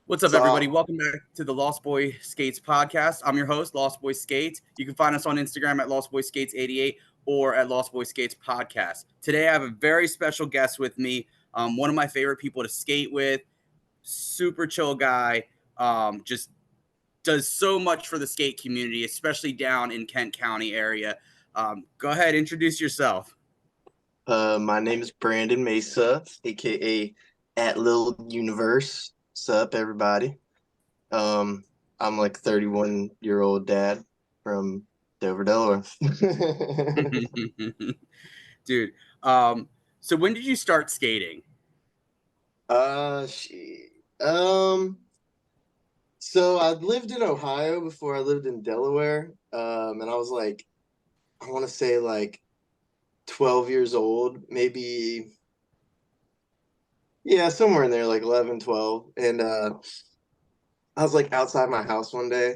What's up, So, everybody? Welcome back to the Lost Boy Skates podcast. I'm your host, Lost Boy Skates. You can find us on Instagram at Lost Boy Skates 88 or at Lost Boy Skates podcast. Today, I have a very special guest with me. One of my favorite people to skate with. Super chill guy. Just does so much for the skate community, especially down in Kent County area. Go ahead, introduce yourself. my name is Brandon Mesa, aka at Lil Universe. What's up, everybody? Um, I'm like 31-year-old dad from Dover, Delaware. Dude, so when did you start skating? She, um, so I lived in Ohio before I lived in Delaware. And I was like, I want to say like 12 years old, maybe, yeah, somewhere in there, like 11, 12. And I was like outside my house one day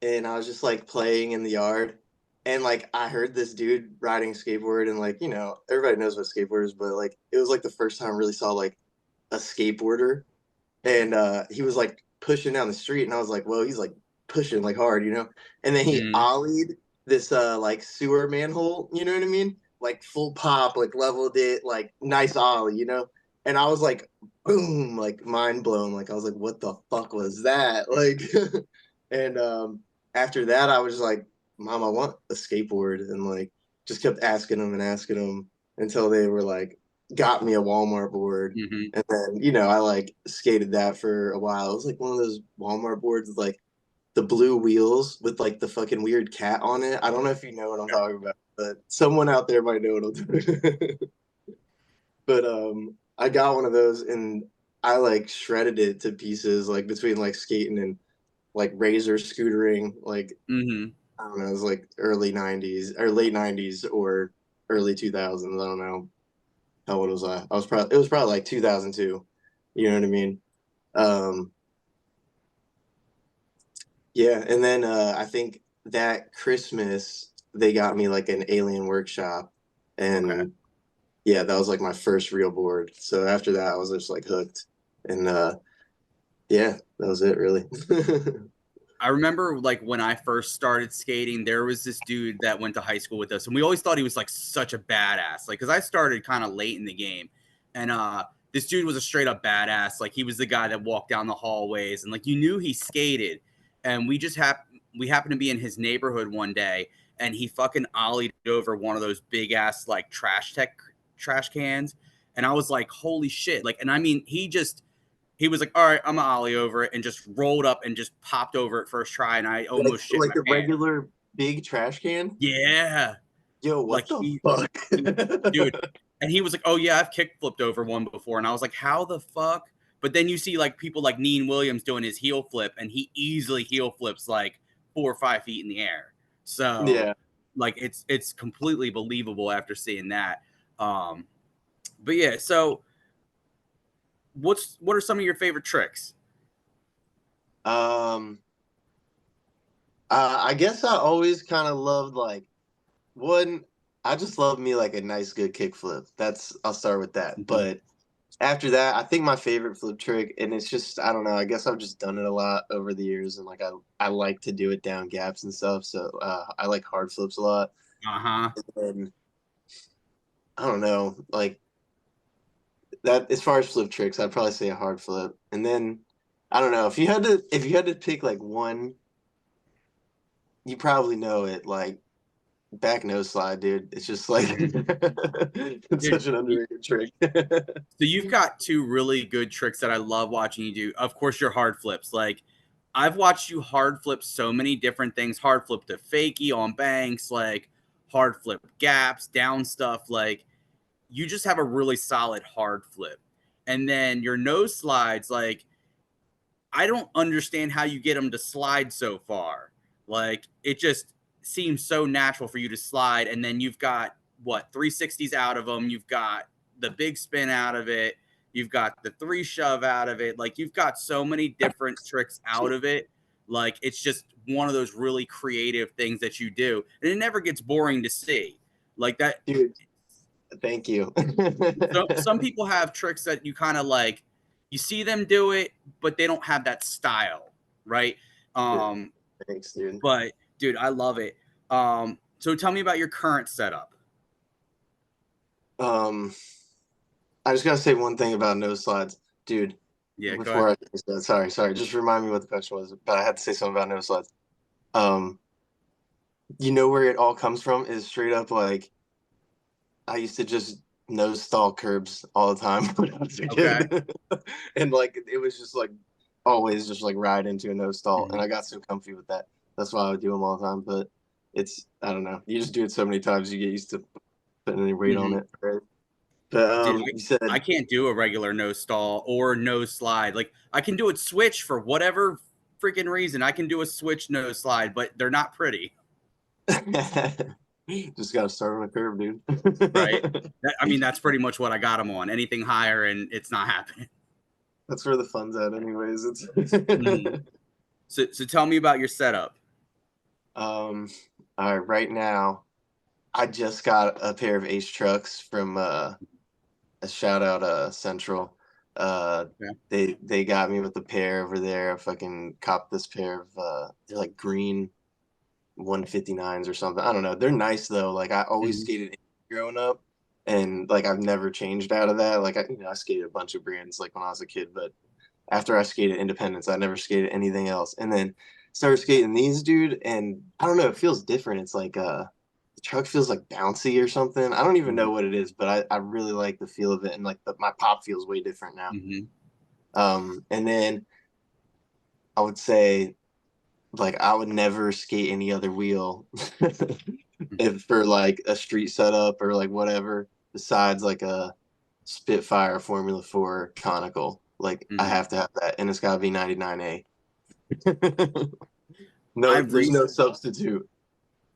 and I was just like playing in the yard. And like I heard this dude riding a skateboard, and like, everybody knows what skateboard is, but like it was like the first time I really saw like a skateboarder. And he was like pushing down the street, and I was like, whoa, he's like pushing like hard. And then he Mm. ollied this like sewer manhole, you know what I mean? Like full pop, like leveled it, like nice ollie. And I was like, boom, like mind blown. Like I was like, what the fuck was that? Like and after that I was like, Mom, I want a skateboard, and like just kept asking them and asking them until they were like got me a Walmart board. Mm-hmm. And then, I like skated that for a while. It was like one of those Walmart boards with like the blue wheels with like the fucking weird cat on it. I don't know if you know what I'm talking about, but someone out there might know what I'm doing. But I got one of those, and I like shredded it to pieces, like between like skating and like razor scootering, like Mm-hmm. I don't know, it was like early 90s or late 90s or early 2000s. I don't know. How old was I? It was probably like 2002. You know what I mean? Um, yeah. And then I think that Christmas they got me like an Alien Workshop, Okay. and yeah, that was like my first real board. So after that, I was just like hooked, and yeah, that was it really. I remember like when I first started skating, there was this dude that went to high school with us, and we always thought he was like such a badass. Like, cause I started kind of late in the game, and this dude was a straight up badass. Like, he was the guy that walked down the hallways, and like you knew he skated. And we happened to be in his neighborhood one day, and he fucking ollied over one of those big ass like trash cans, and I was like, holy shit! Like, and I mean, he was like, all right, I'm gonna ollie over it, and just rolled up and just popped over it first try, and I like almost shit like my the pants. regular big trash can. Yeah, Yo, like what the fuck? dude, and he was like, oh yeah, I've kick flipped over one before, and I was like, how the fuck? But then you see like people like Neen Williams doing his heel flip, and he easily heel flips like 4 or 5 feet in the air. So Yeah. like it's completely believable after seeing that. Um, but yeah, so what are some of your favorite tricks? Um, I guess I always kind of loved like one. I just love me like a nice good kickflip. I'll start with that. Mhm. But after that, I think my favorite flip trick, and it's just I don't know. I guess I've just done it a lot over the years, and like I like to do it down gaps and stuff. So I like hard flips a lot. Uh-huh. And I don't know, like that as far as flip tricks, I'd probably say a hard flip. And then I don't know if you had to pick like one, you probably know it. Like back nose slide, dude. It's just like it's Dude, such an underrated trick. so you've got two really good tricks that I love watching you do. Of course, your hard flips. Like I've watched you hard flip so many different things. Hard flip to fakie on banks, like hard flip gaps, down stuff. Like you just have a really solid hard flip. And then your nose slides, like I don't understand how you get them to slide so far. Like it just seems so natural for you to slide, and then you've got what 360s out of them. You've got the big spin out of it. You've got the three shove out of it. Like you've got so many different tricks out of it. Like it's just one of those really creative things that you do, and it never gets boring to see. Like that. Dude, thank you. So some people have tricks that you kind of like you see them do it, but they don't have that style, right? Thanks, dude. But dude, I love it. So tell me about your current setup. Um, I just gotta say one thing about nose slides, dude. Yeah, go Before ahead. I finish that, sorry. Just remind me what the question was, but I had to say something about nose slides. Um, you know where it all comes from is straight up like I used to just nose stall curbs all the time when I was a Okay. kid, and like it was just like always just like ride into a nose stall, and Mhm. I got so comfy with that. That's why I would do them all the time. But it's I don't know. You just do it so many times, you get used to putting any weight on Mhm. it. Right? But Dude, you I said can't do a regular nose stall or nose slide. Like I can do it switch for whatever freaking reason. I can do a switch nose slide, but they're not pretty, just got to start on a curve, right? dude. I mean, that's pretty much what I got them on. Anything higher, and it's not happening. That's where the fun's at, anyways. Mhm. So tell me about your setup. um, all right. Right now, I just got a pair of Ace trucks from a shout out Central. Uh, Yeah. they got me with a pair over there. I fucking copped this pair of they're like green 159s or something. I don't know. They're nice though. Like I always Mhm. skated growing up, and like I've never changed out of that. Like I skated a bunch of brands like when I was a kid, but after I skated Independence, I never skated anything else. And then started skating these, dude, and I don't know, it feels different. It's like the truck feels like bouncy or something. I don't even Mhm. know what it is, but I really like the feel of it, and like my pop feels way different now. Mhm. And then I would say like I would never skate any other wheel if for like a street setup or like whatever besides like a Spitfire Formula 4 conical. Like I Mhm. have to have that, and it's got to be 99A. No, I've there's re- no substitute.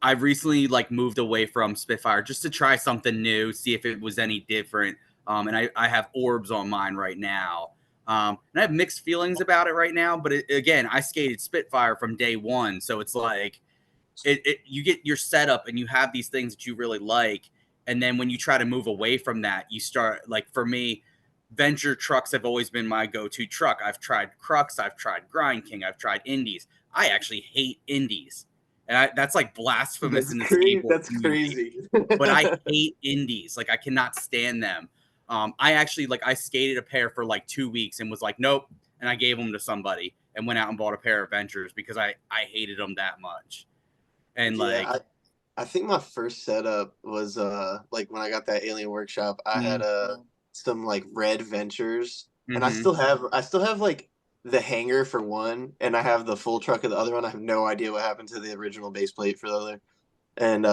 I've recently like moved away from Spitfire just to try something new, see if it was any different. And I have orbs on mine right now. And I have mixed feelings about it right now. But again, I skated Spitfire from day one, so it's like you get your setup and you have these things that you really like, and then when you try to move away from that, you start like for me, Venture trucks have always been my go-to truck. I've tried Crux, I've tried Grind King, I've tried Indies. I actually hate Indies, and that's like blasphemous That's in the crazy. skateboard That's community. crazy. But I hate Indies. Like I cannot stand them. I actually like I skated a pair for like 2 weeks and was like, nope, and I gave them to somebody and went out and bought a pair of Ventures because I hated them that much. And Yeah, like, I think my first setup was like when I got that Alien Workshop, I had mm, some like red Ventures, and mm-hmm, I still have like the hanger for one, and I have the full truck of the other one. I have no idea what happened to the original base plate for the other, and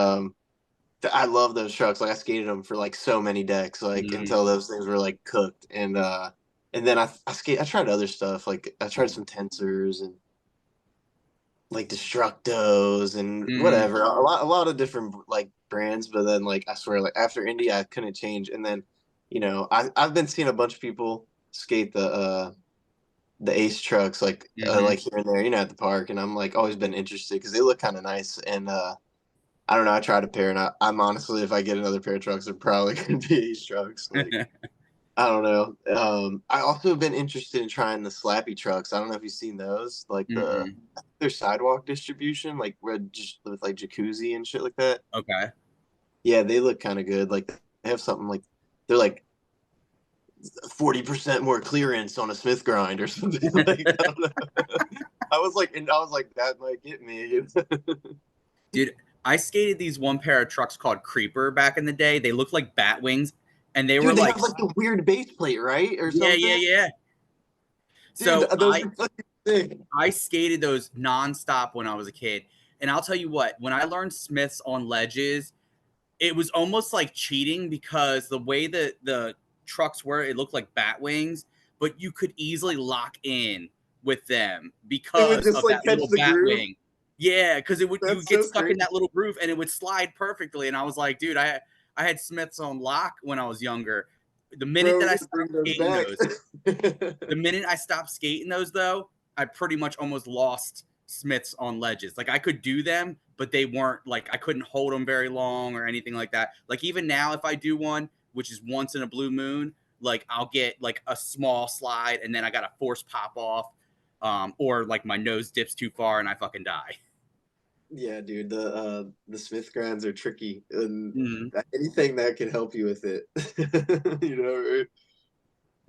I love those trucks. Like I skated them for like so many decks, like mm-hmm, until those things were like cooked, and then I tried other stuff, like I tried some tensors and like Destructos and mm-hmm, whatever. A lot of different like brands, but then like I swear like after India I couldn't change. And then, I've been seeing a bunch of people skate the Ace trucks mm-hmm. like here and there, at the park, and I'm like always been interested because they look kind of nice. And I don't know, I tried a pair, and I'm honestly, if I get another pair of trucks, they're probably gonna be Ace trucks. Like I don't know. I also have been interested in trying the Slappy trucks. I don't know if you've seen those, like Mm-mm. their sidewalk distribution, like red just with like jacuzzi and shit like that. Okay. Yeah, they look kind of good. Like they have something like they're like 40% more clearance on a Smith grind or something. Like I don't know. I was like, that might get me. Dude, I skated these one pair of trucks called Creeper back in the day. They looked like bat wings, and they were Dude, they like, have like the weird base plate, right, or yeah, yeah, something. yeah. Dude, So those are fucking sick. I skated those nonstop when I was a kid, and I'll tell you what, when I learned Smiths on ledges, it was almost like cheating because the way that the trucks were, it looked like bat wings, but you could easily lock in with them It would because just of like that catch little the bat groove. wing. Yeah, because you would That's get so stuck in crazy. that little groove and it would slide perfectly. And I was like, dude, I had Smiths on lock when I was younger. The minute Bro, that we I need to bring stopped those skating back. those, the minute I stopped skating those though, I pretty much almost lost Smiths on ledges. Like I could do them, but they weren't like I couldn't hold them very long or anything like that. Like even now, if I do one, which is once in a blue moon, like I'll get like a small slide and then I gotta force pop off, or like my nose dips too far and I fucking die. Yeah, dude, the Smith grinds are tricky, and Mhm. anything that can help you with it, you know. Right?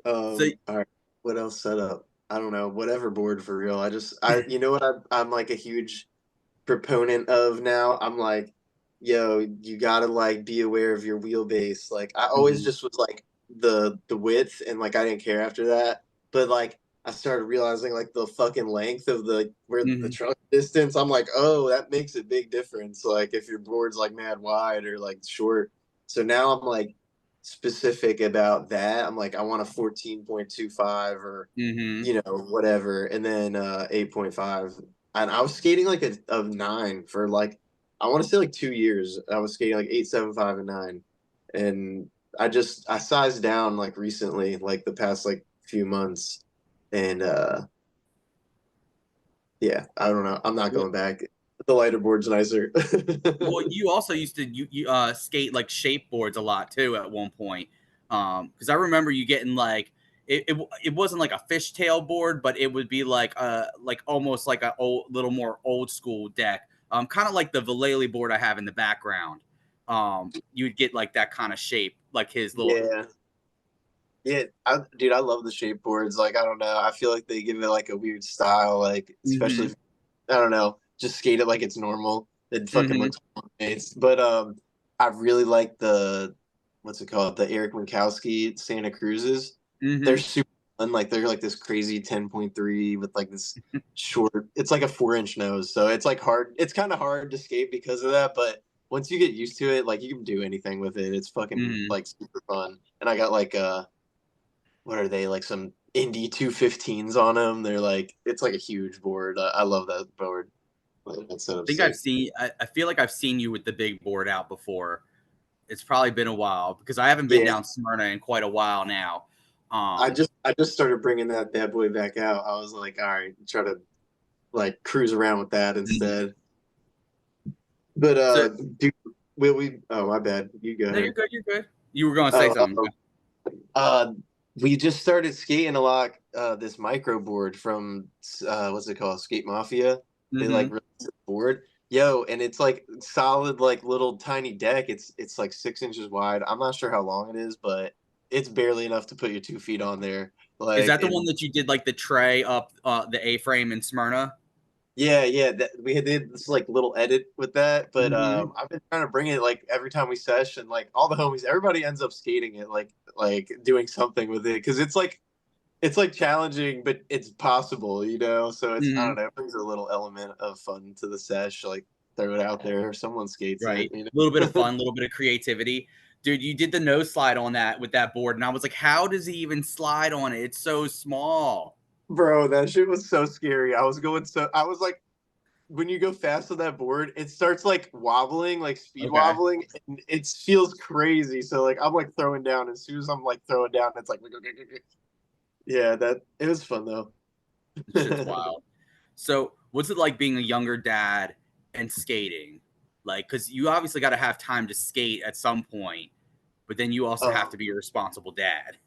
So All right, what else set up? I don't know, whatever board for real. You know what I'm like a huge proponent of now. I'm like, yo, you gotta like be aware of your wheelbase. Like I always mhm, just was like the width and like I didn't care after that. But like I started realizing like the fucking length of the where the mhm, truck distance. I'm like, oh, that makes a big difference. Like if your board's like mad wide or like short. So now I'm like specific about that. I'm like, I want a 14.25 or mhm. you know, whatever, and then 8.5. And I was skating like a 9 for like I want to say like 2 years. I was skating like 8.75 and 9. And I sized down like recently, like the past like few months. And yeah, I don't know. I'm not Well, going back. The lighter board's nicer. well, you also used to skate like shape boards a lot too at one point. Because I remember you getting like it wasn't like a fishtail board, but it would be like almost like a little more old school deck. Kind of like the Vallely board I have in the background. You would get like that kind of shape, like his little. Yeah. Yeah, dude, I love the shape boards. Like, I don't know. I feel like they give it like a weird style, like especially Mhm, if, I don't know, just skate it like it's normal. It fucking mhm, looks nice. But I really like the what's it called? The Eric Minkowski Santa Cruzes. They're mhm. super fun. Like they're like this crazy 10.3 with like this short. It's like a 4 inch nose, so it's like hard. It's kind of hard to skate because of that. But once you get used to it, like you can do anything with it. It's fucking Mhm. like super fun. And I got like what are they like some Indy 215s on them? They're like it's like a huge board. I love that board. Like, that I setup's think I've sick. seen. I feel like I've seen you with the big board out before. It's probably been a while because I haven't been Yeah, down Smyrna in quite a while now. I Um, just I just started bringing that bad boy back out. I was like, all right, try to like cruise around with that mhm. instead. But So dude, will we? Oh, my bad. You go no, you're ahead. good. You're good. You were going to say Oh, something. uh, we just started skating a lot. This micro board from what's it called? Skate Mafia. They like Mm-hmm. released this board. Yo, and it's like solid, like little tiny deck. It's like 6 inches wide. I'm not sure how long it is, but it's barely enough to put your 2 feet on there. Is Like, that the one and that you did like the tray up the A frame in Smyrna? yeah, yeah, that we did this like little edit with that, but Mm-hmm. I've been trying to bring it like every time we sesh, and like all the homies, everybody ends up skating it, like doing something with it because it's like challenging, but it's possible, you know. So it's I Mm-hmm. don't know, it brings a little element of fun to the sesh, like throw it out there, or someone skates it, Right. you A little bit of know. fun, a little bit of creativity. Dude, you did the nose slide on that with that board, and I was like, how does he even slide on it? It's so small. Bro, that shit was so scary. I was like when you go fast on that board, it starts like wobbling, like speed Okay. wobbling, and it feels crazy. So like I'm like throwing down. As soon as I'm like throwing down, it's like yeah, that it was fun though. Shit's wild. So, what's it like being a younger dad and skating? Like, because you obviously got to have time to skate at some point, but then you also have um, to be a responsible dad.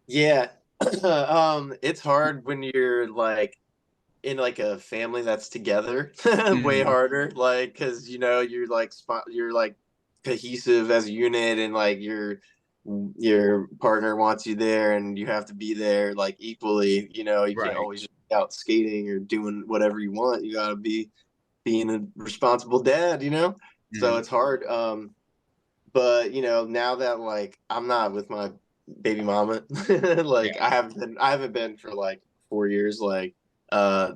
yeah, it's hard when you're like in like a family that's together. Way Mm-hmm. harder, like because you know you're like cohesive as a unit, and like your partner wants you there, and you have to be there like equally. You know, you can't Right. always just be out skating or doing whatever you want. You got to be being a responsible dad. You know, so Mm-hmm. it's hard. But you know, now that like I'm not with my baby mama, like Yeah. I haven't been for like 4 years. Like, uh,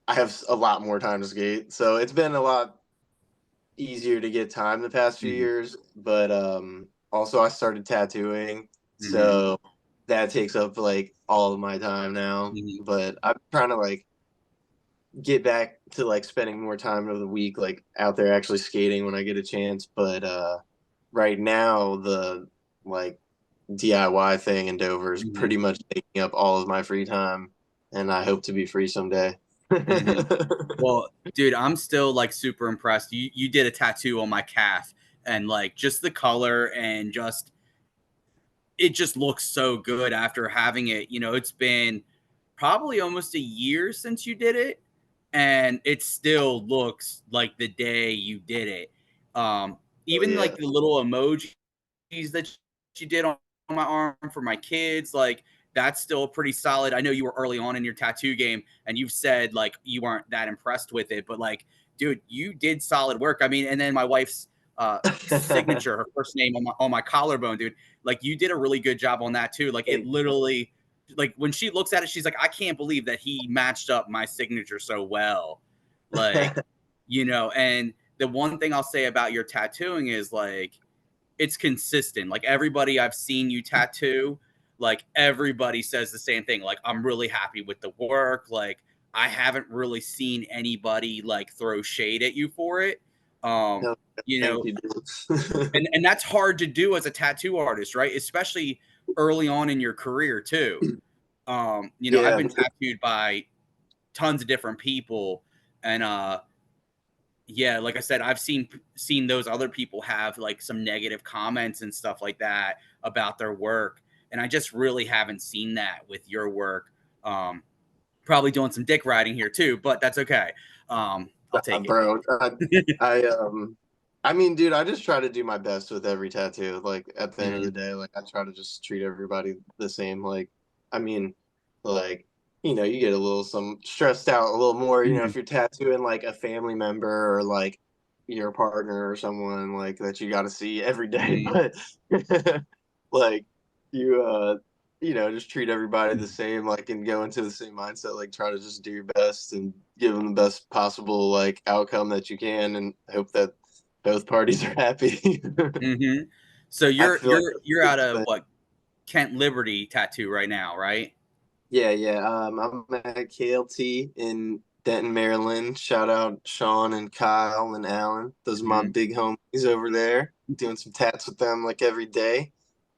I have a lot more time to skate, so it's been a lot easier to get time the past few Mm-hmm. years. But also I started tattooing, Mm-hmm. so that takes up like all of my time now. Mm-hmm. But I'm trying to like get back to like spending more time of the week like out there actually skating when I get a chance. But right now the like DIY thing in Dover is Mm-hmm. pretty much taking up all of my free time, and I hope to be free someday. Mm-hmm. Well, dude, I'm still like super impressed. You did a tattoo on my calf, and like just the color and just it just looks so good after having it. It's been probably almost a year since you did it, and it still looks like the day you did it. Oh Even yeah. like the little emojis that you did on my arm for my kids, like that's still pretty solid. I know you were early on in your tattoo game, and you've said like you weren't that impressed with it, but like, dude, you did solid work. I mean, and then my wife's signature, her first name on my collarbone, dude. Like you did a really good job on that too. Like it literally, like when she looks at it, she's like, I can't believe that he matched up my signature so well. Like, and the one thing I'll say about your tattooing is like it's consistent. Like everybody I've seen you tattoo, like everybody says the same thing. Like I'm really happy with the work. Like I haven't really seen anybody like throw shade at you for it. Um, No, you thank know, you, dude. and that's hard to do as a tattoo artist, right? Especially early on in your career too. I've Yeah, been tattooed by tons of different people, and yeah, like I said, I've seen those other people have like some negative comments and stuff like that about their work, and I just really haven't seen that with your work. Probably doing some dick riding here too, but that's okay. I'll take it. bro. I I mean, dude, I just try to do my best with every tattoo. Like at the end of the Mhm. day, like I try to just treat everybody the same. Like, I mean, like, you get a little some stressed out a little more, Mhm. if you're tattooing like a family member or like your partner or someone like that you got to see every day. Mhm. But like you just treat everybody the same, like, and go into the same mindset, like try to just do your best and give them the best possible like outcome that you can, and hope that both parties are happy. Mhm. So I you're feel like you're that's you're the out biggest of thing. what, Kent Liberty tattoo right now, right? Yeah, yeah. I'm at KLT in Denton, Maryland. Shout out Sean and Kyle and Alan. Those are my Mhm. big homies over there. Doing some tats with them like every day.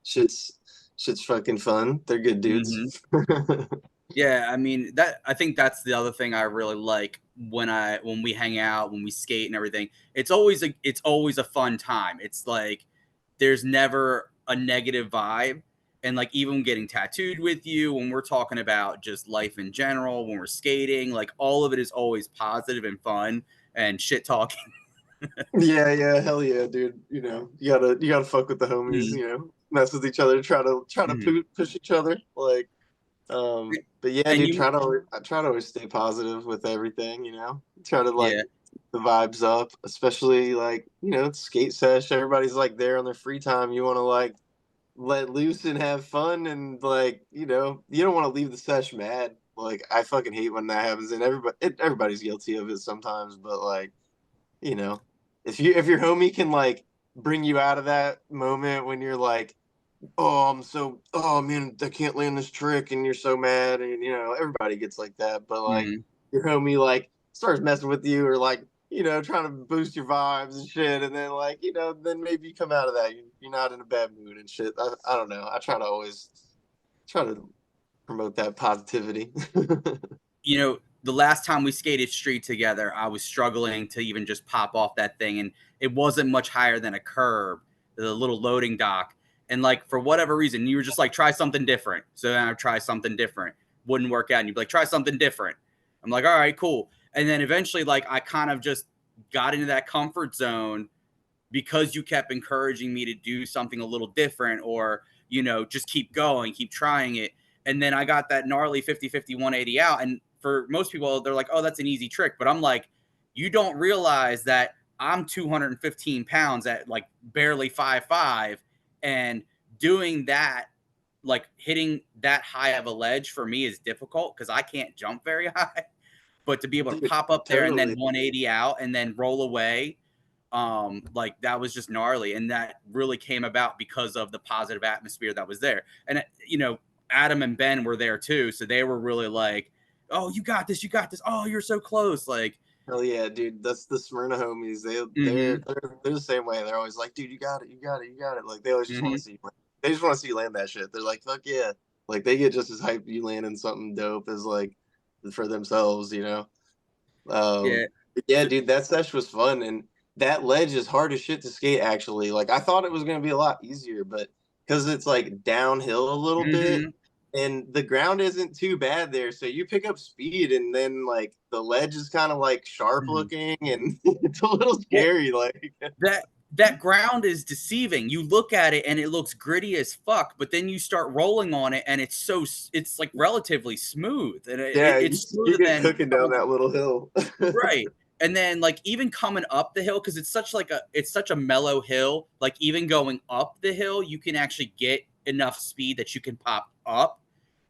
Shit's shit's fucking fun. They're good dudes. Mhm. Yeah, I mean I think that's the other thing I really like when we hang out, when we skate and everything. It's always a fun time. It's like there's never a negative vibe. And like even getting tattooed with you, when we're talking about just life in general, when we're skating, like all of it is always positive and fun and shit talking. Yeah, yeah, hell yeah, dude. You gotta fuck with the homies. Mhm. Mess with each other. Try to Mhm. push each other. Like, but yeah, And dude. you I try to always stay positive with everything. Try to like Yeah. the vibes up, especially like skate sesh. Everybody's like there on their free time. You want to like let loose and have fun, and like you don't want to leave the sesh mad. Like I fucking hate when that happens, and everybody's guilty of it sometimes. But like you know, if your homie can like bring you out of that moment when you're like, oh man, I can't land this trick, and you're so mad, and everybody gets like that. But like Mhm. your homie like starts messing with you, or like trying to boost your vibes and shit, and then like then maybe you come out of that, you're not in a bad mood and shit. I don't know. I try to always try to promote that positivity. The last time we skated street together, I was struggling to even just pop off that thing, and it wasn't much higher than a curb, the little loading dock. And like for whatever reason, you were just like, try something different. So then I would try something different. Wouldn't work out. And you'd be like, try something different. I'm like, all right, cool. And then eventually, like, I kind of just got into that comfort zone because you kept encouraging me to do something a little different, or just keep going, keep trying it. And then I got that gnarly 50-50 180 out, and for most people they're like, oh, that's an easy trick, but I'm like, you don't realize that I'm 215 pounds at like barely 5'5", and doing that, like hitting that high of a ledge for me is difficult because I can't jump very high. But to be able to Dude, pop up there and then totally. 180 out and then roll away, like that was just gnarly, and that really came about because of the positive atmosphere that was there. And Adam and Ben were there too, so they were really like, oh, you got this, you got this, oh, you're so close, like. Hell yeah, dude. That's the Smyrna homies. Mm-hmm. They're the same way. They're always like, dude, you got it, you got it, you got it. Like they always just want Mm-hmm. to see you. They just want to see you land that shit. They're like, fuck yeah. Like they get just as hyped you landing something dope as like for themselves. Yeah. But yeah, So, dude, that sesh was fun, and that ledge is hard as shit to skate. Actually, like I thought it was gonna be a lot easier, but because it's like downhill a little bit, Hmm. and the ground isn't too bad there. So you pick up speed, and then like the ledge is kind of like sharp Hmm. looking, and it's a little Well, scary. Like, that ground is deceiving. You look at it and it looks gritty as fuck, but then you start rolling on it and it's like relatively smooth, and yeah, it's you smoother get than cooking some down of that little hill. right. And then like even coming up the hill, because it's such a mellow hill, like even going up the hill, you can actually get enough speed that you can pop up.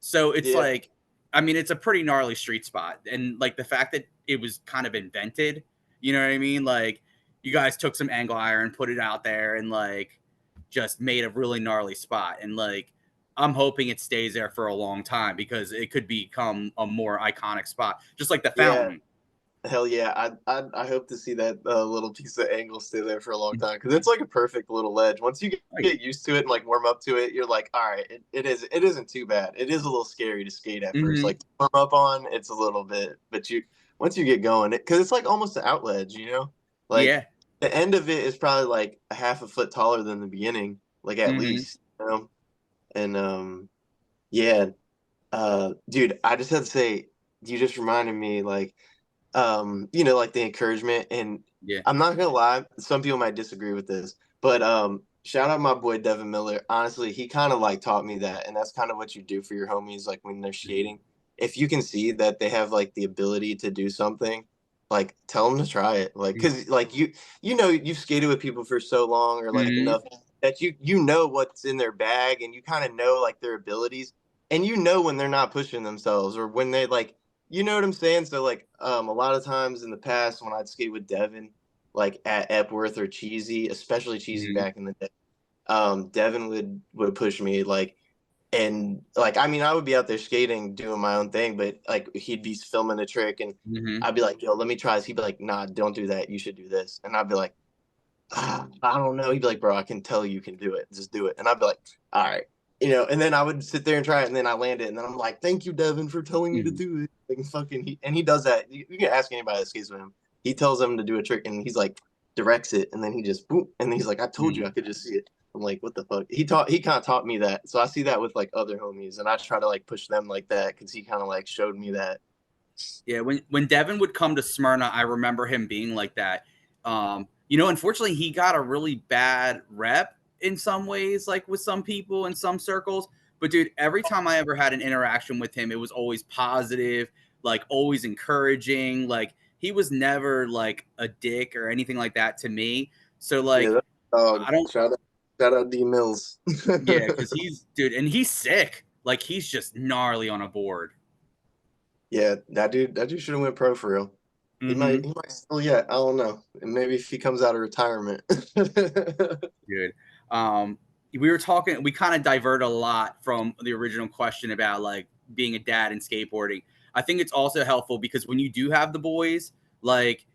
So it's Yeah, like, I mean, it's a pretty gnarly street spot. And like the fact that it was kind of invented, you know what I mean? Like you guys took some angle iron, put it out there, and like just made a really gnarly spot. And like I'm hoping it stays there for a long time because it could become a more iconic spot, just like the yeah. fountain. Hell yeah, I hope to see that little piece of angle stay there for a long time because it's like a perfect little ledge. Once you get used to it and like warm up to it, you're like, all right, it isn't too bad. It is a little scary to skate at first, Mm-hmm. like warm up on. It's a little bit, but you once you get going, because it's like almost an out ledge, like Yeah. the end of it is probably like a half a foot taller than the beginning, like at Mhm. least, and yeah, dude, I just had to say, you just reminded me like like the encouragement. And Yeah. I'm not gonna lie, some people might disagree with this, but shout out my boy Devin Miller. Honestly, he kind of like taught me that, and that's kind of what you do for your homies, like when they're Mhm. skating. If you can see that they have like the ability to do something, like tell them to try it. Like, Mhm. cause like you've skated with people for so long, or like Mhm. enough that you know what's in their bag, and you kind of know like their abilities, and you know when they're not pushing themselves or when they like, you know what I'm saying? So like a lot of times in the past when I'd skate with Devin, like at Epworth or Cheesy, especially Cheesy Mhm. back in the day, Devin would push me like, and like I mean I would be out there skating doing my own thing, but like he'd be filming a trick and Mhm. I'd be like, yo, let me try this. He'd be like, nah, don't do that. You should do this. And I'd be like, I don't know. He'd be like, bro, I can tell you can do it. Just do it. And I'd be like, all right. And then I would sit there and try it, and then I land it, and then I'm like, "Thank you, Devin, for telling me to Mhm. do it." Like fucking, he does that. You can ask anybody that skates with him. He tells them to do a trick, and he's like, directs it, and then he just boom, and he's like, "I told you, Mhm. I could just see it." I'm like, "What the fuck?" He kind of taught me that, so I see that with like other homies, and I try to like push them like that because he kind of like showed me that. Yeah, when Devin would come to Smyrna, I remember him being like that. Unfortunately, he got a really bad rep in some ways, like with some people in some circles. But dude, every time I ever had an interaction with him, it was always positive, like always encouraging. Like he was never like a dick or anything like that to me. So Yeah, like that's dog. I don't Shout out D Mills. yeah, because he's dude, and he's sick. Like he's just gnarly on a board. Yeah, that dude should have went pro for real. Mm-hmm. He might still yet. I don't know. And maybe if he comes out of retirement. Dude. Um, we kind of diverted a lot from the original question about like being a dad and skateboarding. I think it's also helpful because when you do have the boys, like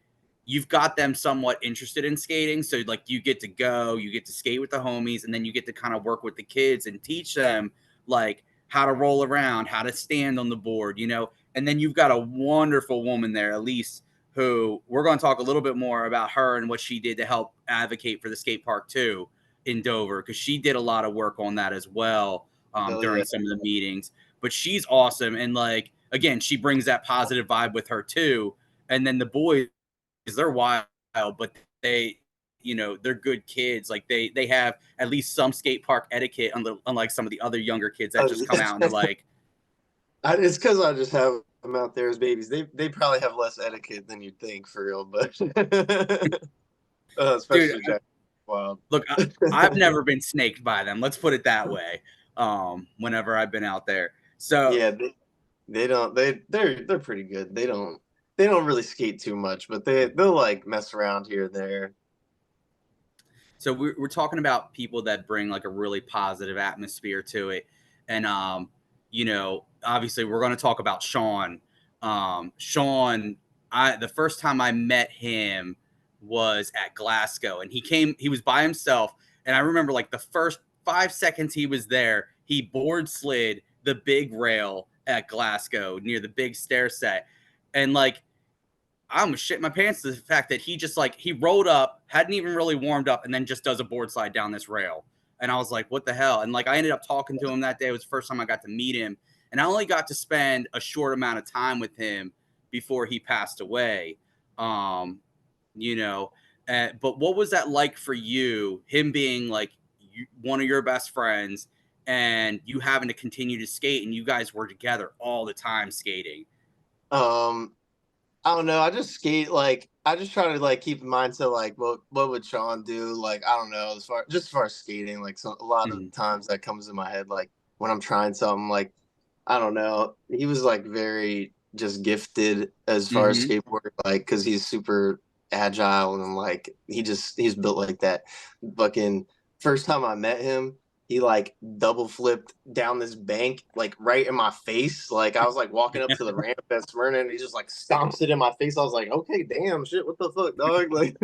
you've got them somewhat interested in skating. So like you get to go, you get to skate with the homies, and then you get to kind of work with the kids and teach them like how to roll around, how to stand on the board. And then you've got a wonderful woman there, Elise, who we're going to talk a little bit more about her and what she did to help advocate for the skate park too in Dover, because she did a lot of work on that as well Hell yeah. during some of the meetings. But she's awesome. And like, again, she brings that positive vibe with her too. And then the boys, they're wild, but they're good kids. Like they have at least some skate park etiquette, unlike some of the other younger kids that just come out and they're like, It's because I just have them out there as babies. They probably have less etiquette than you'd think for real, but dude, especially Jack. Wild. look, I've never been snaked by them. Let's put it that way. Whenever I've been out there. So Yeah, they don't they're pretty good. They don't really skate too much, but they'll like mess around here and there. So we're talking about people that bring like a really positive atmosphere to it, and obviously we're going to talk about Sean. Sean, the first time I met him was at Glasgow, and he was by himself, and I remember like the first 5 seconds he was there, he board slid the big rail at Glasgow near the big stair set, and like I almost shit my pants to the fact that he just like he rolled up, hadn't even really warmed up, and then just does a board slide down this rail. And I was like, what the hell? And like, I ended up talking to him that day. It was the first time I got to meet him. And I only got to spend a short amount of time with him before he passed away. Um, you know, but what was that like for you, him being like one of your best friends and you having to continue to skate and you guys were together all the time skating? Um, I don't know. I just skate like I just try to like keep in mind to like what would Sean do? Like I don't know, as far as skating, like a lot of Mm-hmm. times that comes in my head like when I'm trying something like I don't know. He was like very just gifted as far as Mm-hmm. skateboard, like because he's super agile and like he's built like that. Fucking first time I met him, he like double flipped down this bank like right in my face. Like I was like walking up to the ramp at Smyrna and he just like stomps it in my face. I was like, okay, damn shit, what the fuck, dog? Like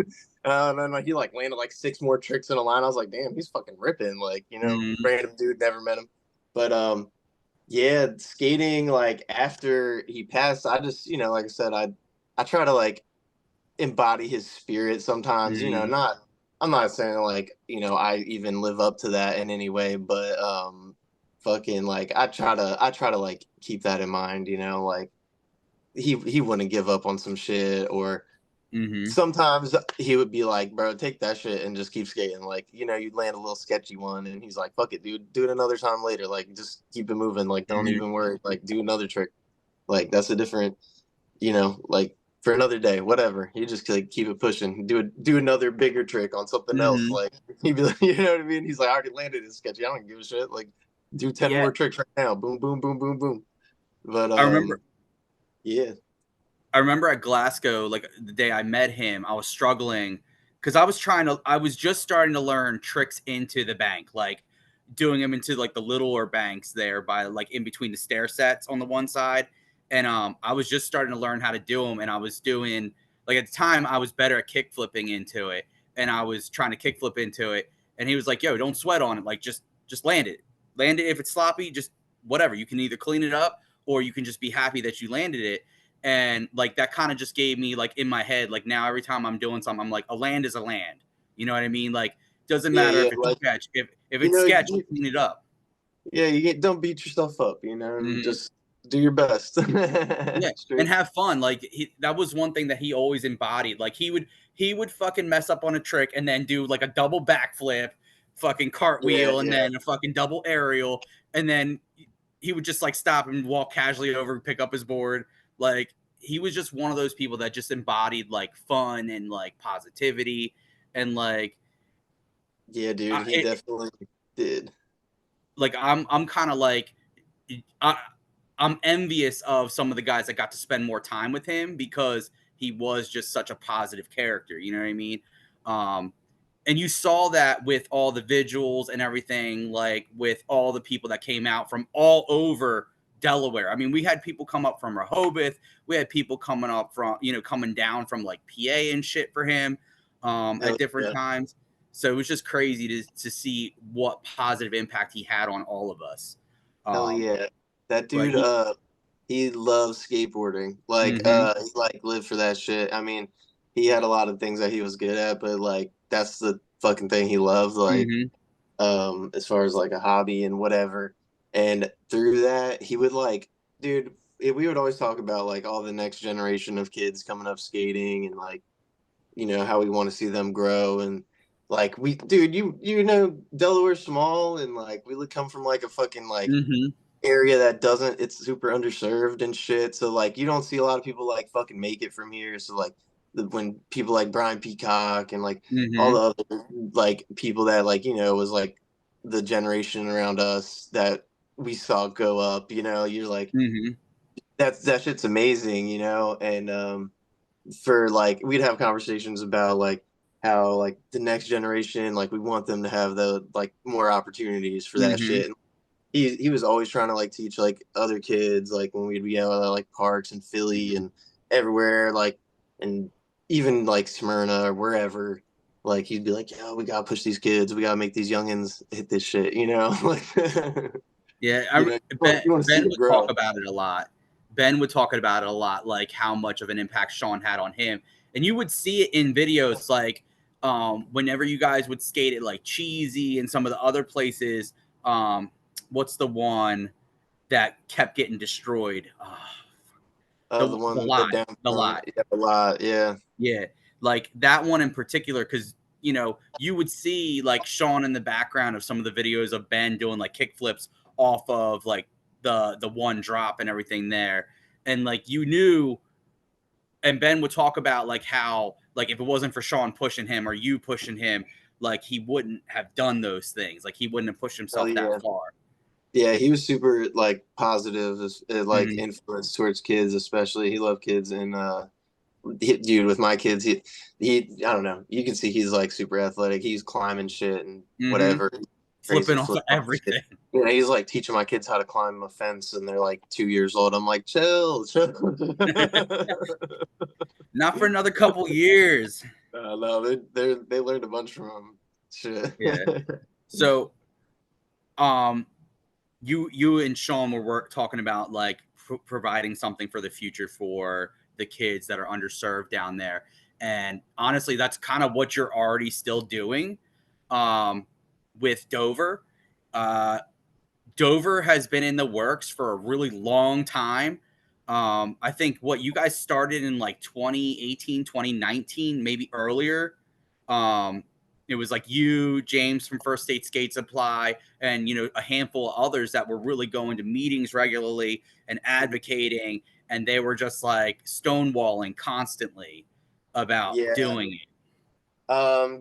and then like, he like landed like 6 more tricks in a line. I was like, damn, he's fucking ripping. Like, Mm-hmm. random dude, never met him. But yeah, skating like after he passed, I just, like I said, I try to like embody his spirit sometimes, Mm-hmm. not I'm not saying like, I even live up to that in any way, but fucking like I try to like keep that in mind, like he wouldn't give up on some shit or Mm-hmm. sometimes he would be like, bro, take that shit and just keep skating. Like, you'd land a little sketchy one and he's like, fuck it, dude, do it another time later. Like, just keep it moving. Like, don't Mm-hmm. even worry. Like, do another trick. Like, that's a different, like for another day, whatever. You just like keep it pushing. Do another bigger trick on something else. Mm-hmm. Like, he'd be like, you know what I mean? He's like, I already landed it sketchy. I don't give a shit. Like, do 10 Yeah, more tricks right now. Boom, boom, boom, boom, boom. But, I remember yeah. I remember at Glasgow, like the day I met him, I was struggling because I was just starting to learn tricks into the bank, like doing them into like the littler banks there by like in between the stair sets on the one side. And I was just starting to learn how to do them. And I was doing, like at the time, I was better at kick flipping into it. And I was trying to kick flip into it. And he was like, yo, don't sweat on it. Like just land it. Land it. If it's sloppy, just whatever. You can either clean it up or you can just be happy that you landed it. And like that kind of just gave me like in my head, like now every time I'm doing something, I'm like, a land is a land. You know what I mean? Like, doesn't Yeah, matter yeah. if it's Like, sketch. If you it's know, sketch, you, clean it up. yeah, don't beat yourself up, and Mm-hmm. just do your best. Yeah, and Straight. have fun. Like that was one thing that he always embodied. Like he would fucking mess up on a trick and then do like a double backflip, fucking Yeah, cartwheel, and yeah. then a fucking double aerial, and then he would just like stop and walk casually over and pick up his board. Like he was just one of those people that just embodied like fun and like positivity and like Yeah, dude, he definitely did. I'm kind of like I, I'm envious of some of the guys that got to spend more time with him because he was just such a positive character. You know what I mean? Um, and you saw that with all the vigils and everything, like with all the people that came out from all over Delaware. I mean, we had people come up from Rehoboth. We had people coming up from, coming down from like PA and shit for him at Hell different yeah. times. So it was just crazy to see what positive impact he had on all of us. Hell Um, yeah. That but dude, he loves skateboarding. Like, mm-hmm, he like lived for that shit. I mean, he had a lot of things that he was good at, but like that's the fucking thing he loved, like, mm-hmm, as far as like a hobby and whatever. And through that, he would like, dude, we would always talk about like all the next generation of kids coming up skating and like how we want to see them grow and like dude, Delaware's small and like we would come from like a fucking like mm-hmm, area that doesn't it's super underserved and shit, so like you don't see a lot of people like fucking make it from here, so like when people like Brian Peacock and like all mm-hmm, the other like people that like was like the generation around us that we saw go up, you're like mm-hmm, that shit's amazing, and for like we'd have conversations about like how like the next generation like we want them to have the like more opportunities for that mm-hmm, shit. He was always trying to like teach like other kids like when we'd be out at like parks in Philly mm-hmm. and everywhere like and even like Smyrna or wherever, like he'd be like, yeah, we gotta push these kids, we gotta make these youngins hit this shit, like Yeah, you want to see Ben them would talk grow. about it a lot. Ben would talk about it a lot, like how much of an impact Sean had on him, and you would see it in videos. Like whenever you guys would skate at like Cheesy and some of the other places, what's the one that kept getting destroyed? The The one, the lot, the downtown, lot. yeah, a lot, yeah. Yeah, like that one in particular, because you would see like Sean in the background of some of the videos of Ben doing like kick flips off of like the one drop and everything there, and like you knew, and Ben would talk about like how like if it wasn't for Sean pushing him or you pushing him, like he wouldn't have done those things, like he wouldn't have pushed Oh himself that yeah. far. Yeah, he was super like positive, like Mhm. influence towards kids, especially. He loved kids, and dude, with my kids, he, I don't know, you can see he's like super athletic. He's climbing shit and Mhm. whatever, crazy Flipping off flip of off shit. everything. You know, he's like teaching my kids how to climb a fence, and they're like 2 years old. I'm like, chill, chill. Not for another couple years. No, they learned a bunch from him. Shit. Yeah. So, um, you and Sean were talking about like providing something for the future for the kids that are underserved down there, and honestly, that's kind of what you're already still doing, um, with Dover. Uh, Dover has been in the works for a really long time. I think what you guys started in like 2018, 2019, maybe earlier. Um, it was like you, James from First State Skate Supply, and a handful of others that were really going to meetings regularly and advocating, and they were just like stonewalling constantly about Yeah. doing it.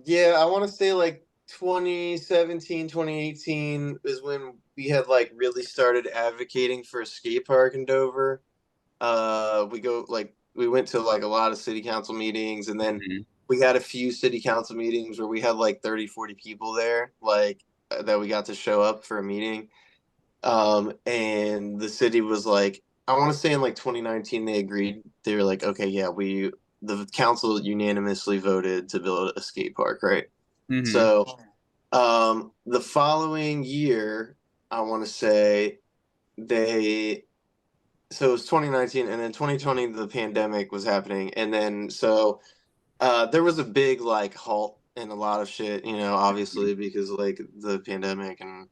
Yeah, I want to say like 2017, 2018 is when we had like really started advocating for a skate park in Dover. We went to like a lot of city council meetings, and then Mhm. we had a few city council meetings where we had like 30, 40 people there, like that we got to show up for a meeting. And the city was like, I want to say in like 2019 they agreed. They were like, okay, yeah, the council unanimously voted to build a skate park, right? Mhm. So, the following year, I want to say they so it was 2019, and then 2020 the pandemic was happening, and then there was a big like halt in a lot of shit, Mhm. obviously because like the pandemic and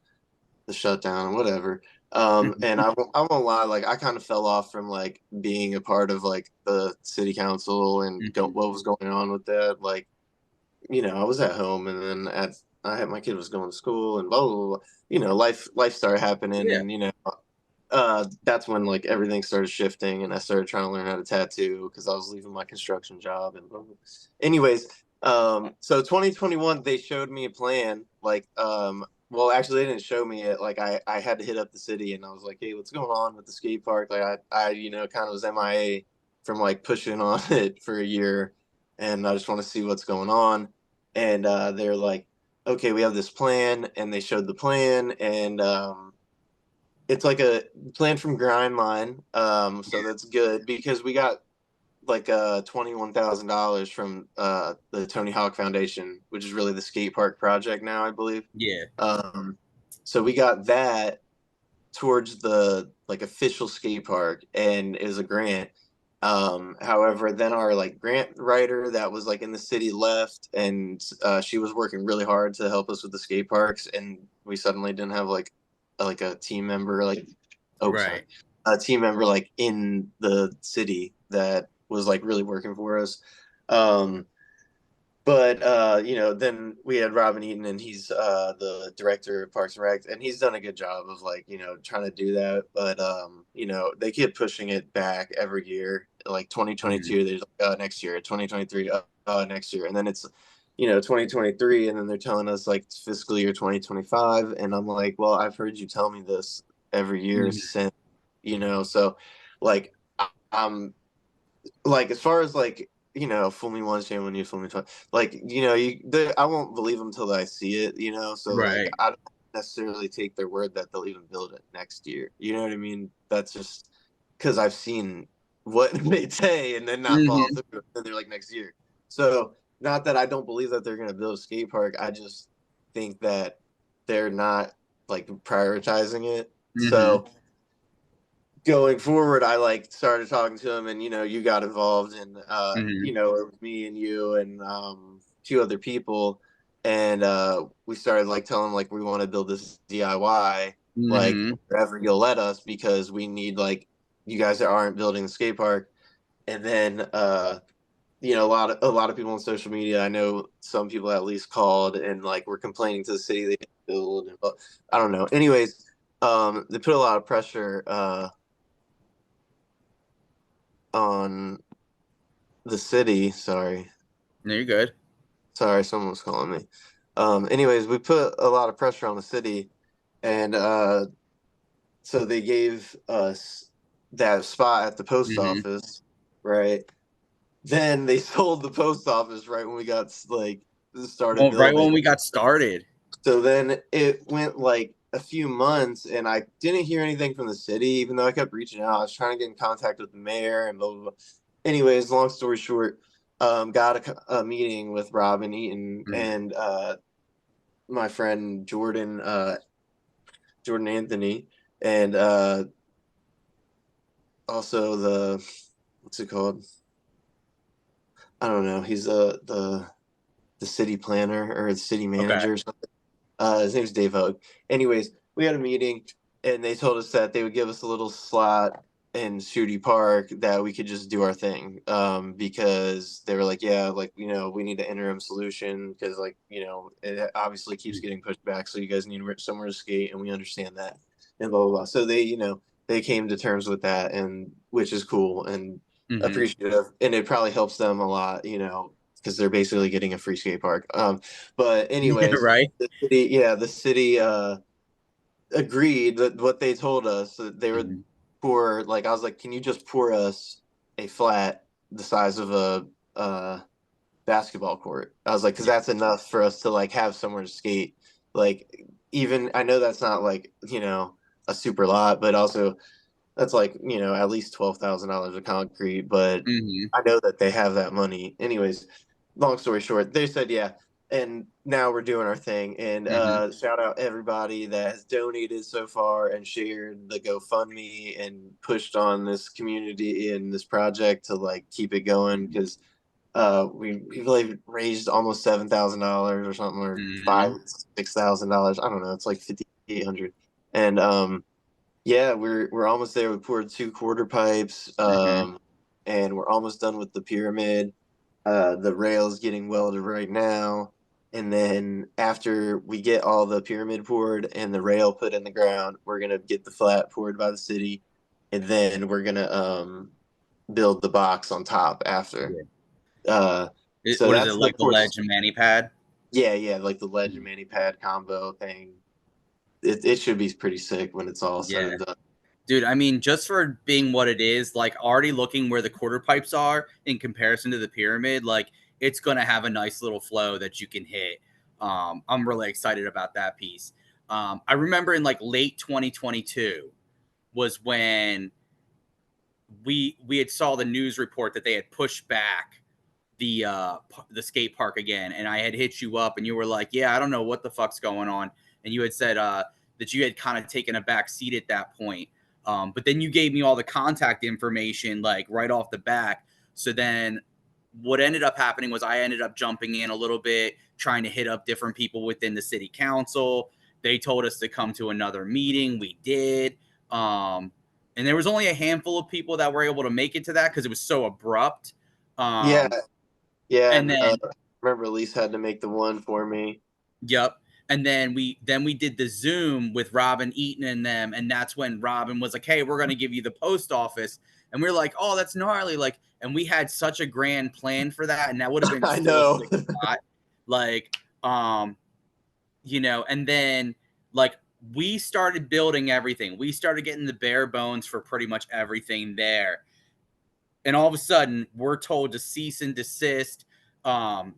the shutdown and whatever. And Mhm. I won't lie, like I kind of fell off from like being a part of like the city council and Mhm. what was going on with that. Like, I was at home, and then I had my kid was going to school and blah blah blah. Life started happening, Yeah. and that's when like everything started shifting, and I started trying to learn how to tattoo because I was leaving my construction job and blah, blah. Anyways, so 2021 they showed me a plan. Like, well, actually they didn't show me it. Like I had to hit up the city, and I was like, hey, what's going on with the skate park? Like I kind of was MIA from like pushing on it for a year, and I just want to see what's going on. And they're like, okay, we have this plan, and they showed the plan, and it's like a plan from Grind Line. So that's good because we got like $21,000 from the Tony Hawk Foundation, which is really the skate park project now, I believe. Yeah. Um, so we got that towards the like official skate park, and it was a grant. However, then our like grant writer that was like in the city left, and she was working really hard to help us with the skate parks, and we suddenly didn't have like a team member like, oh sorry, Right. a team member like in the city that was like really working for us. Um, but then we had Robin Eaton, and he's the director of Parks and Rec, and he's done a good job of like trying to do that. But they keep pushing it back every year. Like Mhm. 2022, there's next year, 2023, next year, and then it's 2023, and then they're telling us like fiscal year 2025, and I'm like, well, I've heard you tell me this every year Mhm. since so like I'm like as far as like fool me once, shame on you, fool me twice. Like I won't believe them until I see it. So like Right. I don't necessarily take their word that they'll even build it next year. You know what I mean? That's just because I've seen what they say and then not follow Mhm. through. And they're like next year. So not that I don't believe that they're going to build a skate park. I just think that they're not like prioritizing it. Mhm. So going forward, I like started talking to him, and you got involved, and Mhm. it was me and you, and two other people, and we started like telling them like we want to build this DIY like Mm-hmm. wherever you'll let us because we need like you guys that aren't building the skate park. And then a lot of people on social media, I know some people at least called and like were complaining to the city they didn't build, and I don't know. Anyways, they put a lot of pressure on the city. No, you're good. Sorry, someone was calling me. Anyways, we put a lot of pressure on the city, and so they gave us that spot at the post Mm-hmm. office, right? Then they sold the post office right when we got like started Well, right building. when we got started. So then it went like a few months, and I didn't hear anything from the city, even though I kept reaching out. I was trying to get in contact with the mayor and blah blah blah. Anyways, long story short, got a meeting with Robin Eaton Mm-hmm. and my friend Jordan Anthony, and also the what's it called? I don't know. He's the city planner or the city Okay. manager or something. His name's Dave Hogue. Anyways, we had a meeting and they told us that they would give us a little slot in Shooty Park that we could just do our thing. Because they were like, yeah, like, we need an interim solution because, like, it obviously keeps getting pushed back. So you guys need somewhere to skate and we understand that and blah, blah, blah. So they came to terms with that, and which is cool and Mm-hmm. appreciative. And it probably helps them a lot, because they're basically getting a free skate park. But Yeah, anyways, right. the city agreed that what they told us that they would Mm-hmm. pour. Like I was like, can you just pour us a flat the size of a basketball court? I was like, because Yeah. that's enough for us to like have somewhere to skate. Like even I know that's not like a super lot, but also that's like at least $12,000 of concrete. But Mm-hmm. I know that they have that money. Anyways, long story short, they said yeah, and now we're doing our thing. And Mm-hmm. shout out everybody that has donated so far and shared the GoFundMe and pushed on this community and this project to like keep it going because we've like raised almost $7,000 or something, or Mm-hmm. $5,000 $6,000. I don't know. It's like 5,800, and yeah, we're almost there. We poured two quarter pipes, Mm-hmm. and we're almost done with the pyramid. The rail's getting welded right now, and then after we get all the pyramid poured and the rail put in the ground, we're gonna get the flat poured by the city, and then we're gonna build the box on top after. Yeah. Uh, so What is it, that's the like the porch. ledge and mani pad? Yeah, yeah, like the ledge and Mhm. mani pad combo thing. It should be pretty sick when it's all said Yeah. and done. Dude, I mean, just for being what it is, like already looking where the quarter pipes are in comparison to the pyramid, like it's gonna have a nice little flow that you can hit. I'm really excited about that piece. I remember in like late 2022 was when we had saw the news report that they had pushed back the skate park again, and I had hit you up and you were like, yeah, I don't know what the fuck's going on, and you had said that you had kind of taken a back seat at that point, but then you gave me all the contact information like right off the back. So then what ended up happening was I ended up jumping in a little bit, trying to hit up different people within the city council. They told us to come to another meeting. We did. And there was only a handful of people that were able to make it to that because it was so abrupt. Yeah, Um, yeah, and and then remember Elise had to make the one for me. yep. And then we did the Zoom with Robin Eaton and them, and that's when Robin was like, "Hey, we're gonna give you the post office," and we are like, "Oh, that's gnarly!" Like, and we had such a grand plan for that, and that would have been I still a know. sick spot. Like, and then like we started building everything. We started getting the bare bones for pretty much everything there, and all of a sudden, we're told to cease and desist. Um,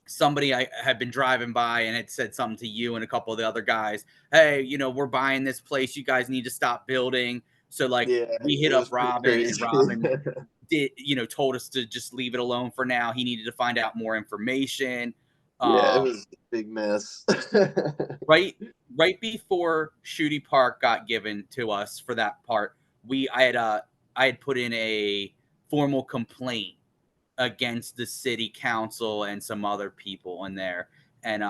Somebody I had been driving by and had said something to you and a couple of the other guys. Hey, we're buying this place. You guys need to stop building. So like Yeah, we hit it up was pretty Robin, and crazy. Robin did, told us to just leave it alone for now. He needed to find out more information. Yeah, it Um, was a big mess. right, right before Shooty Park got given to us for that part, I had put in a formal complaint against the city council and some other people in there. And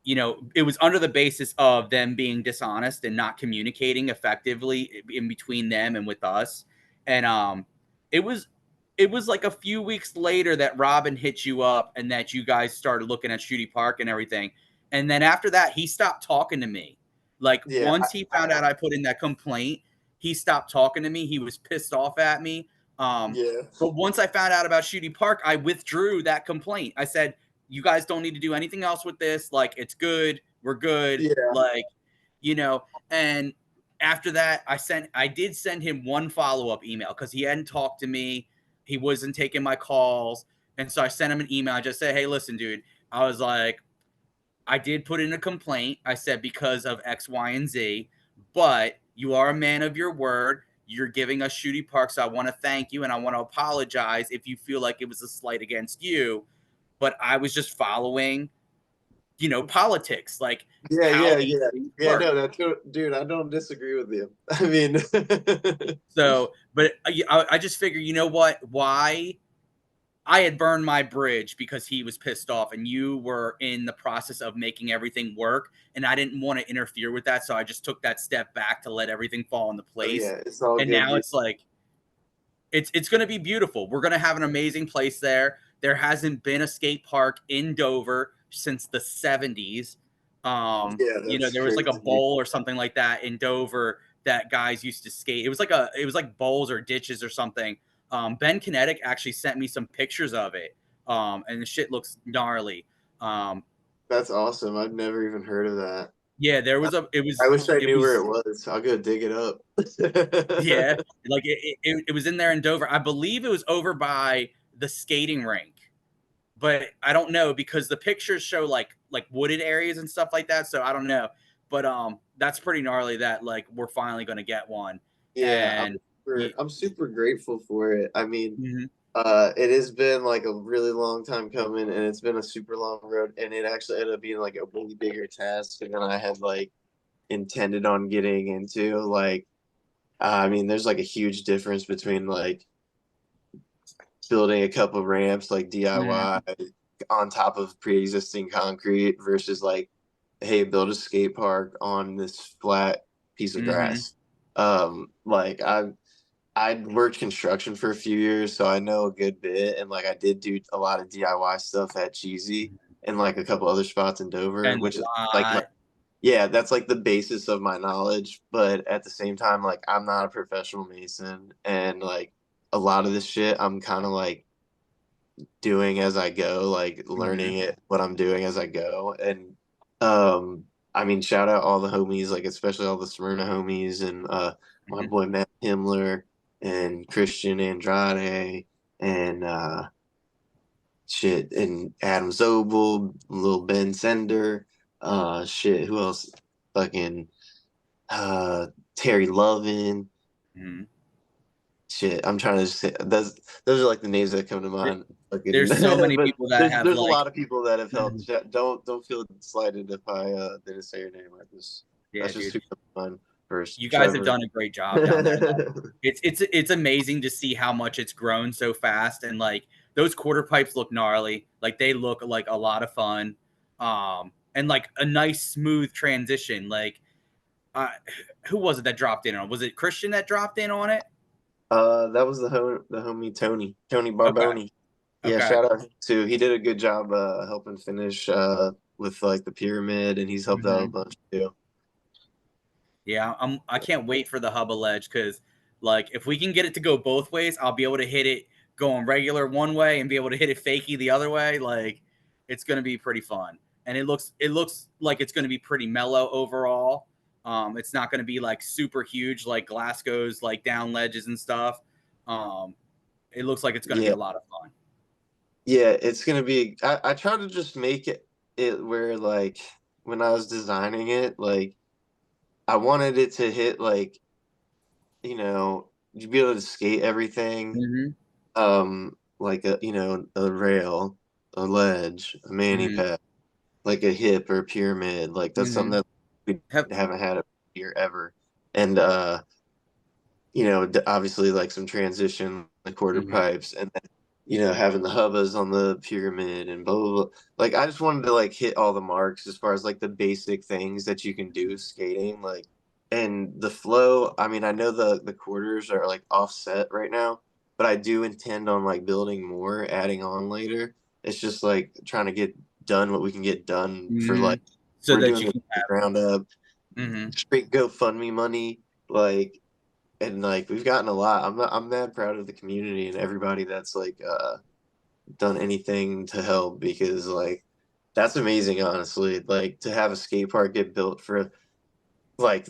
it was under the basis of them being dishonest and not communicating effectively in between them and with us. And it was like a few weeks later that Robin hit you up and that you guys started looking at Shooty Park and everything. And then after that, he stopped talking to me. Like Yeah, once he found out I put in that complaint, he stopped talking to me. He was pissed off at me. yeah, But once I found out about Shooty Park, I withdrew that complaint. I said, you guys don't need to do anything else with this. Like, it's good. We're good. yeah. Like, and after that, I did send him one follow-up email because he hadn't talked to me. He wasn't taking my calls. And so I sent him an email. I just said, hey, listen, dude. I was like, I did put in a complaint. I said, because of X, Y, and Z, but you are a man of your word. You're giving us Shooty Park. So I want to thank you and I want to apologize if you feel like it was a slight against you. But I was just following, politics, like Yeah, how yeah, these yeah. things Yeah, work. no, dude, I don't disagree with you. I mean, So, but I just figured, you know what? Why I had burned my bridge because he was pissed off and you were in the process of making everything work. And I didn't want to interfere with that. So I just took that step back to let everything fall into oh, place. yeah, it's all And good, now dude. it's like, it's going to be beautiful. We're going to have an amazing place there. There hasn't been a skate park in Dover since the 70s. Yeah, that's There was like a crazy. bowl or something like that in Dover that guys used to skate. It was like bowls or ditches or something. Ben Kinetic actually sent me some pictures of it. And the shit looks gnarly. Um, That's awesome. I've never even heard of that. yeah, there was I wish I it knew where was it was. I'll go dig it up. yeah, like it was in there in Dover. I believe it was over by the skating rink, but I don't know because the pictures show like wooded areas and stuff like that. So I don't know, but that's pretty gnarly that like we're finally gonna get one, Yeah, and you, I'm super grateful for it. I mean, mhm, it has been like a really long time coming, and it's been a super long road, and it actually ended up being like a way bigger task than I had like intended on getting into. Like, I mean, there's like a huge difference between like building a couple ramps like DIY mhm, on top of pre-existing concrete versus like, hey, build a skate park on this flat piece of mhm, grass. Like I worked construction for a few years, so I know a good bit, and like I did do a lot of DIY stuff at Cheesy and like a couple other spots in Dover, and which is the like my lot, yeah, that's like the basis of my knowledge. But at the same time, like I'm not a professional mason, and like a lot of this shit, I'm kind of like doing as I go, like mhm, learning it, what I'm doing as I go. And um, I mean, shout out all the homies, like especially all the Smyrna homies and my mhm, boy Matt Himmler and Christian Andrade and shit and Adam Zobel, little Ben Sender, shit, who else? Fucking uh Terry Lovin. mhm. Shit, I'm trying to say those are like the names that come to mind. Fucking, There's so many but people that have there's a like, lot of people that have helped. mhm. Don't feel slighted if I didn't say your name. I just Yeah, that's just dude. who comes to mind first. You guys have Trevor. done a great job down there, though. It's amazing to see how much it's grown so fast, and like those quarter pipes look gnarly. Like they look like a lot of fun, and like a nice smooth transition. Like, uh, who was it that dropped in on? Was it Christian that dropped in on it? That was the homie Tony Okay, Barboni. Yeah, okay, shout out to he did a good job helping finish with like the pyramid, and he's helped out a hmm bunch too. yeah. I can't wait for the Hubba Ledge because like if we can get it to go both ways, I'll be able to hit it going regular one way and be able to hit it fakie the other way. Like it's gonna be pretty fun. And it looks like it's gonna be pretty mellow overall. It's not gonna be like super huge like Glasgow's like down ledges and stuff. Um, it looks like it's gonna be Yeah, a lot of fun. yeah, it's gonna be. I try to just make it where like when I was designing it, like I wanted it to hit like you'd be able to skate everything, Mm-hmm. like a rail, a ledge, a mani Mm-hmm. pad, like a hip or a pyramid. Like that's something Mm-hmm. that we Have, haven't had here ever, and obviously like some transition, the quarter mm-hmm. pipes, and then having the hubbas on the pyramid and blah, blah, blah. Like, I just wanted to like hit all the marks as far as like the basic things that you can do skating, like, and the flow. I mean, I know the quarters are like offset right now, but I do intend on like building more, adding on later. It's just like trying to get done what we can get done for Hmm. like So we're that doing you this can from the have. ground up, Hmm. straight GoFundMe money, like, and like we've gotten a lot. I'm mad proud of the community and everybody that's like done anything to help, because like that's amazing, honestly, like to have a skate park get built for like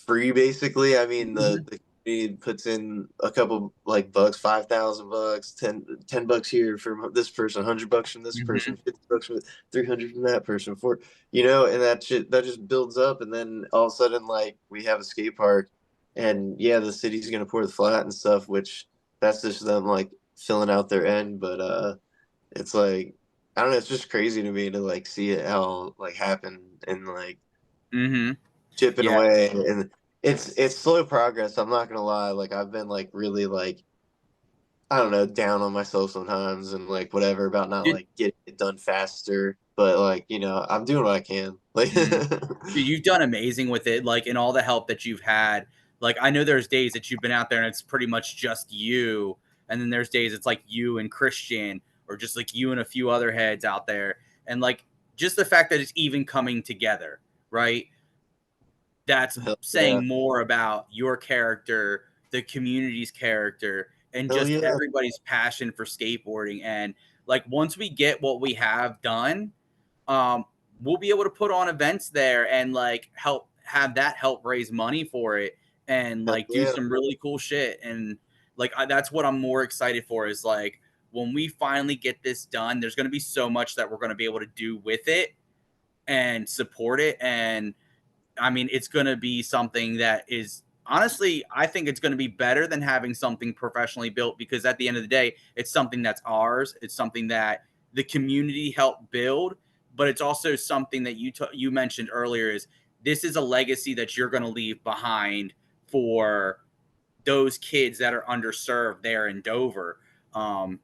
free basically. I mean, Hmm. the community puts in a couple like bucks, 5,000 bucks, 10 bucks here from this person, 100 bucks from this Hmm. person, 50 bucks from 300 from that person, for and that shit that just builds up, and then all of a sudden like we have a skate park, and yeah, the city's gonna pour the flat and stuff, which that's just them like filling out their end, but it's like I don't know, it's just crazy to me to like see it all like happen and like Hmm. chipping Yeah. away, and it's slow progress. I'm not gonna lie. Like I've been like really like I don't know, down on myself sometimes and like whatever about not Did, like getting it done faster. But like I'm doing what I can. Like mhm. Dude, you've done amazing with it, like, and all the help that you've had. Like, I know there's days that you've been out there and it's pretty much just you, and then there's days it's like you and Christian, or just like you and a few other heads out there, and like just the fact that it's even coming together, right? That's hell yeah, saying more about your character, the community's character, and hell just yeah, everybody's passion for skateboarding. And like once we get what we have done, um, we'll be able to put on events there and like help raise money for it, and hell like do yeah. some really cool shit. And like that's what I'm more excited for, is like when we finally get this done, there's going to be so much that we're going to be able to do with it and support it. And I mean, it's going to be something that is honestly, I think it's going to be better than having something professionally built, because at the end of the day, it's something that's ours. It's something that the community helped build, but it's also something that you mentioned earlier, is this is a legacy that you're going to leave behind for those kids that are underserved there in Dover. Um,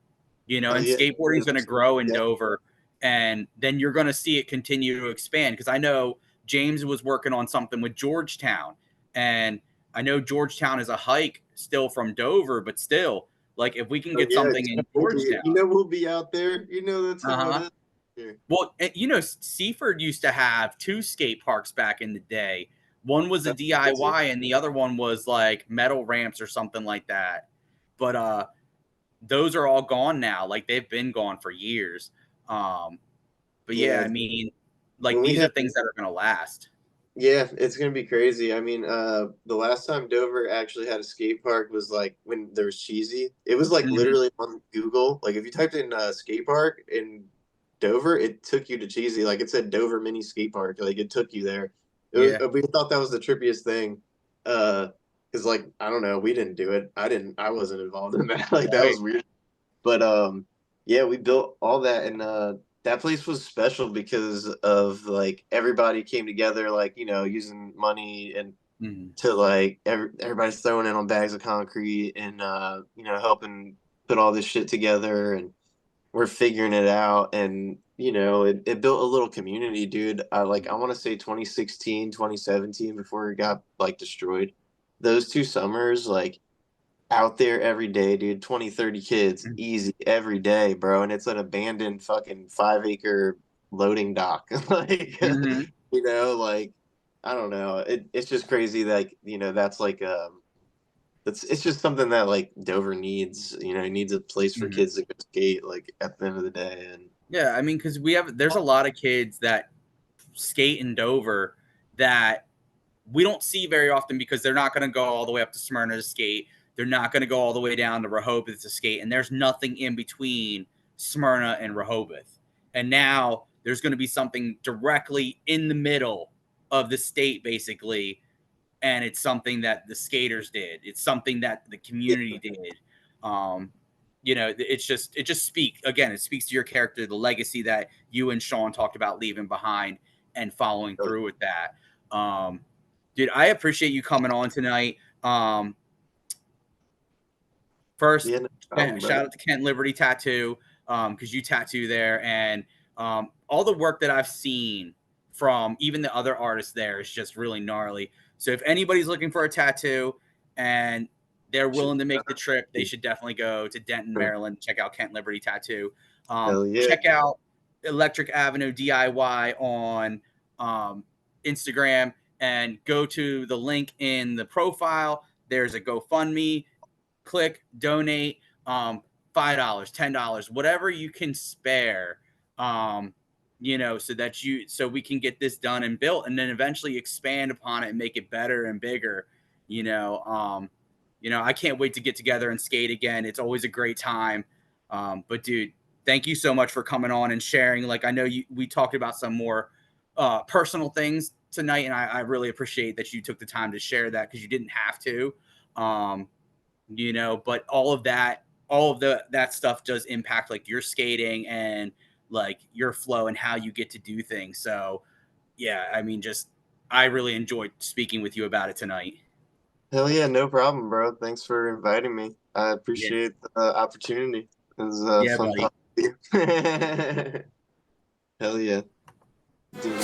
Hell and yeah. skateboarding is going to grow in Yeah. Dover, and then you're going to see it continue to expand. Because I know James was working on something with Georgetown, and I know Georgetown is a hike still from Dover, but still, like if we can Oh get yeah. something in We'll be, Georgetown, we'll be out there. That's uh how it huh. is here. Well, Seaford used to have two skate parks back in the day. One was a That's crazy. DIY, and the other one was like metal ramps or something like that. But those are all gone now. Like they've been gone for years. Um, but yeah, Yeah. I mean, like When we these are had things that are gonna last. Yeah, it's gonna be crazy. I mean, the last time Dover actually had a skate park was like when there was Cheesy. It was like Hmm. literally on Google. Like if you typed in skate park in Dover, it took you to Cheesy. Like it said Dover Mini Skate Park. Like it took you there. Yeah. We thought that was the trippiest thing. Because like I don't know, we didn't do it. I wasn't involved in that. Like that Right. was weird. But yeah, we built all that, and that place was special because of like everybody came together, like using money and Hmm. to like everybody's throwing in on bags of concrete and helping put all this shit together, and we're figuring it out, and it built a little community, dude. I want to say 2016, 2017, before it got like destroyed. Those 2 summers, like out there every day, dude. 20, 30 kids, easy every day, bro. And it's an abandoned fucking 5 acre loading dock. Like, Hmm. like, I don't know. It's just crazy. Like, that's like, it's just something that like Dover needs, it needs a place for Hmm. kids to go skate, like at the end of the day. And Yeah, I mean, because there's a lot of kids that skate in Dover that we don't see very often, because they're not going to go all the way up to Smyrna to skate. They're not going to go all the way down to Rehoboth to skate. And there's nothing in between Smyrna and Rehoboth. And now there's going to be something directly in the middle of the state, basically. And it's something that the skaters did. It's something that the community did. Um, it just it speaks to your character, the legacy that you and Sean talked about leaving behind and following through with that. Um, dude, I appreciate you coming on tonight. First, Yeah, no problem, shout bro. out to Kent Liberty Tattoo, because you tattoo there, and all the work that I've seen from even the other artists there is just really gnarly. So if anybody's looking for a tattoo and they're willing to make the trip, they should definitely go to Denton, Maryland, check out Kent Liberty Tattoo. Hell yeah. Check out Electric Avenue DIY on Instagram, and go to the link in the profile. There's a GoFundMe. Click, donate, $5, $10, whatever you can spare, so we can get this done and built, and then eventually expand upon it and make it better and bigger. I can't wait to get together and skate again. It's always a great time. But dude, thank you so much for coming on and sharing. Like, I know we talked about some more personal things tonight, and I really appreciate that you took the time to share that, because you didn't have to. But all of that stuff does impact like your skating and like your flow and how you get to do things. So yeah, I mean, I really enjoyed speaking with you about it tonight. Hell yeah, no problem, bro. Thanks for inviting me. I Yeah, appreciate the opportunity. It was yeah, fun buddy. talking to you. Hell yeah. Dude.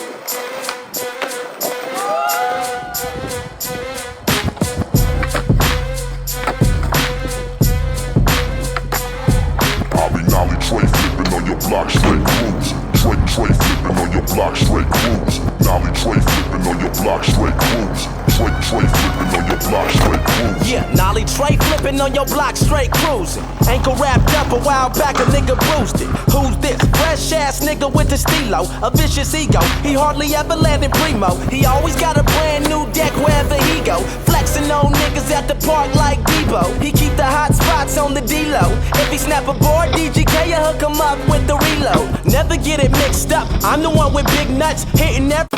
Nolly tray flipping on your block, straight cruise. Tray flipping on your block, straight cruise. Nolly tray flipping on your block, straight cruise. Tray flipping on your block, straight cruise. Yeah, Nolly tray flipping on your block, straight cruising. Ankle wrapped up a while back, a nigga bruised it. Who's this? Fresh ass nigga with the stilo, a vicious ego. He hardly ever landed primo. He always got a brand new deck wherever he go. Flexing on niggas at the park like Debo. He keep the hot spots on the D-Lo. If he snap a board, DGK will hook him up with the reload. Never get it mixed up, I'm the one with big nuts, hitting every